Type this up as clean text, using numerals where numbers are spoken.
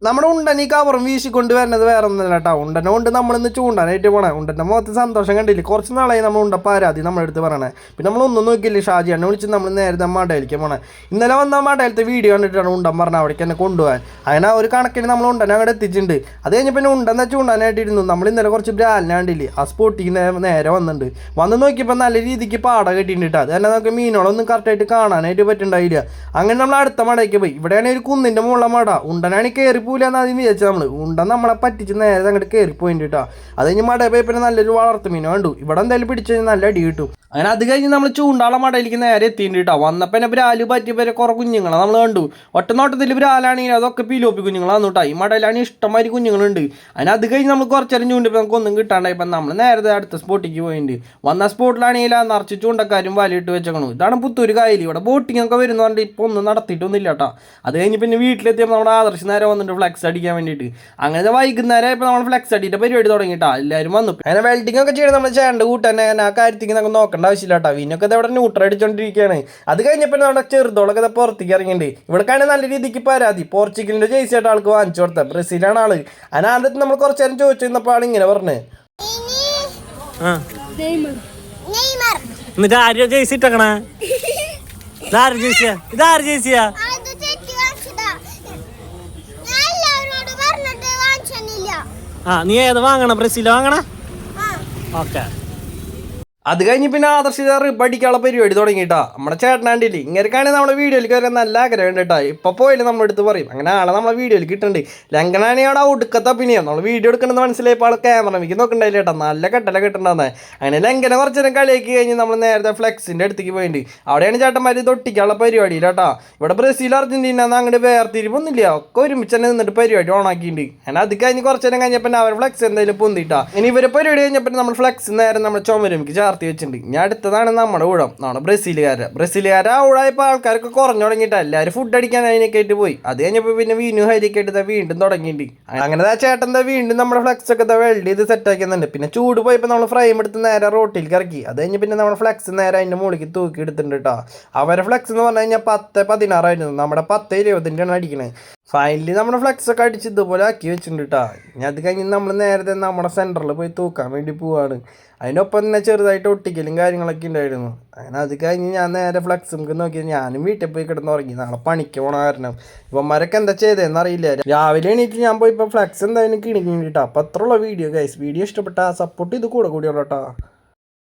നമ്മുടെ ഉണ്ടൻ ഈ കവറും വീശിക്കൊണ്ട് വരുന്നത് വേറെ ഒന്നുമില്ല കേട്ടോ. ഉണ്ടനെ കൊണ്ട് നമ്മളിന്ന് ചൂണ്ടാനായിട്ട് പോണേ. ഉണ്ടൻ്റെ മുഖത്ത് സന്തോഷം കണ്ടില്ലേ. കുറച്ച് നാളായി നമ്മൾ ഉണ്ട പരാതി നമ്മളെടുത്ത് പറയണേ. പിന്നെ നമ്മളൊന്നും നോക്കിയില്ലേ, ഷാജിയാണ് വിളിച്ച് നമ്മൾ നേരത്തെ മടയിലേക്ക് പോണേ. ഇന്നലെ വന്ന മടയിലത്തെ വീഡിയോ കണ്ടിട്ടാണ് ഉണ്ടൻ പറഞ്ഞ അവിടേക്ക് എന്നെ കൊണ്ടുപോകാൻ. അങ്ങനെ ഒരു കണക്കിന് നമ്മൾ ഉണ്ടനെ അങ്ങോട്ട് എത്തിച്ചിട്ടുണ്ട്. അത് കഴിഞ്ഞ് പിന്നെ ഉണ്ടെന്ന ചൂണ്ടാനായിട്ടിരുന്നു. നമ്മൾ ഇന്നലെ കുറച്ച് ബ്രാലിനെ കണ്ടില്ലേ, ആ സ്പോട്ടിക്ക് നേരെ വന്നിട്ടുണ്ട്. വന്ന് നോക്കിയപ്പോൾ നല്ല രീതിക്ക് പാട കെട്ടിയിട്ടുണ്ട്. അത് തന്നെ നമുക്ക് മീനുകളൊന്നും കറക്റ്റായിട്ട് കാണാനായിട്ട് പറ്റുന്നുണ്ടായില്ല. അങ്ങനെ നമ്മൾ അടുത്ത മടയ്ക്ക് പോയി. ഇവിടെയാണ് ഒരു കുന്നിൻ്റെ മുകളിലെ മട. ഉണ്ടനാണ് കയറി പോലെന്ന് ആദ്യം വിചാരിച്ചാൽ നമ്മൾ ഉണ്ടെന്ന് നമ്മളെ പറ്റിച്ച് നേരെ അങ്ങോട്ട് കയറിപ്പോയിട്ടുണ്ട് കേട്ടോ. അത് കഴിഞ്ഞ് മട പോയപ്പോൾ നല്ലൊരു വളർത്തു മീൻ കണ്ടു. ഇവിടെ എന്തായാലും പിടിച്ചു കഴിഞ്ഞാൽ നല്ല അടി കിട്ടും. അങ്ങനെ അത് കഴിഞ്ഞ് നമ്മൾ ചൂണ്ടാള മടയിലേക്ക് നേരെ എത്തിയിട്ടുണ്ട് കേട്ടോ. വന്നപ്പോൾ എന്നെ ബ്രാല് പറ്റിയപ്പോൾ കുറേ കുഞ്ഞുങ്ങളെ നമ്മൾ കണ്ടു. ഒറ്റ നോട്ടത്തിൽ ബ്രാലാണെങ്കിൽ അതൊക്കെ പിലോപ്പി കുഞ്ഞുങ്ങളാണ് കേട്ടോ. ഈ മടയിലാണ് ഇഷ്ടംമാതിരി കുഞ്ഞുങ്ങളുണ്ട്. അതിന് അത് കഴിഞ്ഞ് നമ്മൾ കുറച്ചേരം ചൂണ്ടിപ്പോൾ നമുക്കൊന്നും കിട്ടാണ്ടായപ്പോൾ നമ്മൾ നേരത്തെ അടുത്ത സ്പോട്ടിലേക്ക് പോയിട്ടുണ്ട്. വന്ന സ്പോട്ടിലാണെങ്കിൽ നിറച്ച് ചൂണ്ടക്കാരും വലിയിട്ട് വെച്ചേക്കണു. ഇതാണ് പുത്തൂർ കായൽ. ഇവിടെ ബോട്ടിംഗ് ഒക്കെ വരുന്ന പറഞ്ഞിട്ട് ഇപ്പോൾ ഒന്നും നടത്തിയിട്ടൊന്നുമില്ല കേട്ടോ. അത് കഴിഞ്ഞ് പിന്നെ വീട്ടിലെത്തിയപ്പോൾ നമ്മുടെ ആദർശ് നേരെ വന്നിട്ട് ഫ്ലെക്സ് അടിക്കാൻ വേണ്ടിയിട്ട്. അങ്ങനെ വൈകുന്നേരം ഇപ്പോൾ നമ്മൾ ഫ്ലെക്സ് അടിയിട്ട് പരിപാടി തുടങ്ങിയിട്ടാ. എല്ലാവരും വന്നു. അങ്ങനെ വെൽഡിംഗ് ഒക്കെ ചെയ്യണം. നമ്മൾ ചേണ്ട കൂട്ടാൻ ആ കാര്യത്തേക്ക് നമുക്ക് നോക്കേണ്ട ആവശ്യമില്ല കേട്ടോ. വീനൊക്കെ ഇവിടെ ന്യൂട്രൽ അടിച്ചുകൊണ്ടിരിക്കുകയാണ്. അത് കഴിഞ്ഞപ്പോൾ നമ്മുടെ ചെറുതോളൊക്കെ പുറത്തേക്ക് ഇറങ്ങിയിട്ടുണ്ട്. ഇവിടെക്കാണെങ്കിൽ നല്ല രീതിക്ക് പരാതി. പോർച്ചുഗലിൻ്റെ ജേഴ്സി ആയിട്ട് ആൾക്ക് വാങ്ങിച്ചു കൊടുത്തത്. ബ്രസീലാണ് ആള്. അതിനകത്ത് നമ്മൾ കുറച്ച് നേരം ചോദിച്ചു കഴിഞ്ഞപ്പോൾ ആൾ ഇങ്ങനെ പറഞ്ഞു, എന്നിട്ട് ആര്യോ ജേഴ്സി ഇട്ടേക്കണേ? ഇതാര് ജേഴ്സിയാ? ഇതാര് ജേഴ്സിയാ? നീ ഏത് വാങ്ങണം? ബ്രസീൽ വാങ്ങണ? ഓക്കെ. അത് കഴിഞ്ഞ് പിന്നെ ആദർശിത പഠിക്കാനുള്ള പരിപാടി തുടങ്ങിയിട്ടാ. നമ്മുടെ ചേട്ടനാണ്ടില്ലേ ഇങ്ങനെയൊക്കെയാണെങ്കിൽ നമ്മുടെ വീഡിയോയിൽ കയറാൻ നല്ല ആഗ്രഹം കേട്ടോ. ഇപ്പോൾ പോയില്ല നമ്മുടെ അടുത്ത് പറയും. അങ്ങനെ ആളെ നമ്മളെ വീഡിയോയിൽ കിട്ടുന്നുണ്ട്. ലങ്കനാണെങ്കിൽ അവിടെ ഒടുക്കത്തെ പിന്നെ നമ്മൾ വീഡിയോ എടുക്കണമെന്ന് മനസ്സിലായപ്പോൾ ആൾ ക്യാമറ മിക്ക് നോക്കണ്ടായില്ല കേട്ടോ. നല്ല കെട്ടല കിട്ടണ്ടെന്ന്. അങ്ങനെ ലങ്കനെ കുറച്ച് നേരം കളിയാക്കി കഴിഞ്ഞ് നമ്മൾ നേരത്തെ ഫ്ലെക്സിൻ്റെ അടുത്തേക്ക് പോയിട്ടുണ്ട്. അവിടെയാണ് ചേട്ടന്മാർ തൊട്ടിക്കാനുള്ള പരിപാടി കേട്ടോ. ഇവിടെ ബ്രസീൽ അർജന്റീന അങ്ങോട്ട് വേർതിരിവൊന്നുമില്ല. ഒക്കെ ഒരുമിച്ച് തന്നെ നിന്നിട്ട് പരിപാടി ഓണാക്കിയിട്ടുണ്ട്. അങ്ങനെ അത് കഴിഞ്ഞ് കുറച്ച് നേരം കഴിഞ്ഞപ്പോൾ അവർ ഫ്ലെക്സ് എന്തായാലും പൊന്തിട്ടാ. ഇനി ഇവരെ പരിപാടി കഴിഞ്ഞപ്പോൾ നമ്മൾ ഫ്ലെക്സ് നേരെ നമ്മുടെ ചുമരുമിക്ക് വെച്ചിട്ടുണ്ട്. ഇനി അടുത്തതാണ് നമ്മുടെ ഊഴം. നമ്മുടെ ബ്രസീലുകാരെ ഊഴായപ്പോൾ ആൾക്കാരൊക്കെ കുറഞ്ഞു തുടങ്ങിയിട്ട് എല്ലാവരും ഫുഡ് അടിക്കാൻ അതിനൊക്കെ ആയിട്ട് പോയി. അത് കഴിഞ്ഞപ്പോൾ പിന്നെ വീനു ഹരിയൊക്കെ ആയിട്ട് വീണ്ടും തുടങ്ങിയിട്ടുണ്ട്. അങ്ങനെ ആ ചേട്ടൻ വീണ്ടും നമ്മുടെ ഫ്ലെക്സ് ഒക്കെ വെൽഡ് ചെയ്ത് സെറ്റ് ആക്കുന്നുണ്ട്. പിന്നെ ചൂട് പോയപ്പോൾ നമ്മൾ ഫ്രെയിം എടുത്ത് നേരെ റോട്ടിലേക്ക് ഇറക്കി. അത് കഴിഞ്ഞ് പിന്നെ നമ്മുടെ ഫ്ലെക്സ് നേരെ അതിൻ്റെ മുകളിലേക്ക് തൂക്കി എടുത്തിട്ടുണ്ട് കേട്ടോ. അവരെ ഫ്ലെക്സ് എന്ന് പറഞ്ഞു കഴിഞ്ഞാൽ 10-16 നമ്മുടെ 10-20 അടിക്കണേ. ഫൈനലി നമ്മുടെ ഫ്ലെക്സ് ഒക്കെ അടിച്ച് ഇതുപോലെ ആക്കി വെച്ചിട്ടുണ്ട് കേട്ടോ. ഇനി അത് കഴിഞ്ഞ് നമ്മൾ നേരത്തെ നമ്മുടെ സെൻറ്ററിൽ പോയി തൂക്കാൻ വേണ്ടി പോവാണ്. അതിനൊപ്പം തന്നെ ചെറുതായിട്ട് ഒട്ടിക്കലും കാര്യങ്ങളൊക്കെ ഉണ്ടായിരുന്നു. അങ്ങനെ അത് കഴിഞ്ഞ് ഞാൻ നേരെ ഫ്ലെക്സ് നമുക്ക് നോക്കിയത് ഞാനും വീട്ടിൽ പോയി കിടന്നുറങ്ങി. നാളെ പണിക്ക് പോകണ കാരണം ഇവന്മാരൊക്കെ എന്താ ചെയ്തതെന്ന് അറിയില്ല. രാവിലെ എണീറ്റ് ഞാൻ പോയി ഇപ്പോൾ ഫ്ലെക്സ് എന്തായാലും കിണിക്കിട്ടോ. അപ്പോൾ അത്രയുള്ള വീഡിയോ ഗൈസ്. വീഡിയോ ഇഷ്ടപ്പെട്ടാൽ സപ്പോർട്ട് ചെയ്ത് കൂടെ കൂടിയുള്ളൂ കേട്ടോ.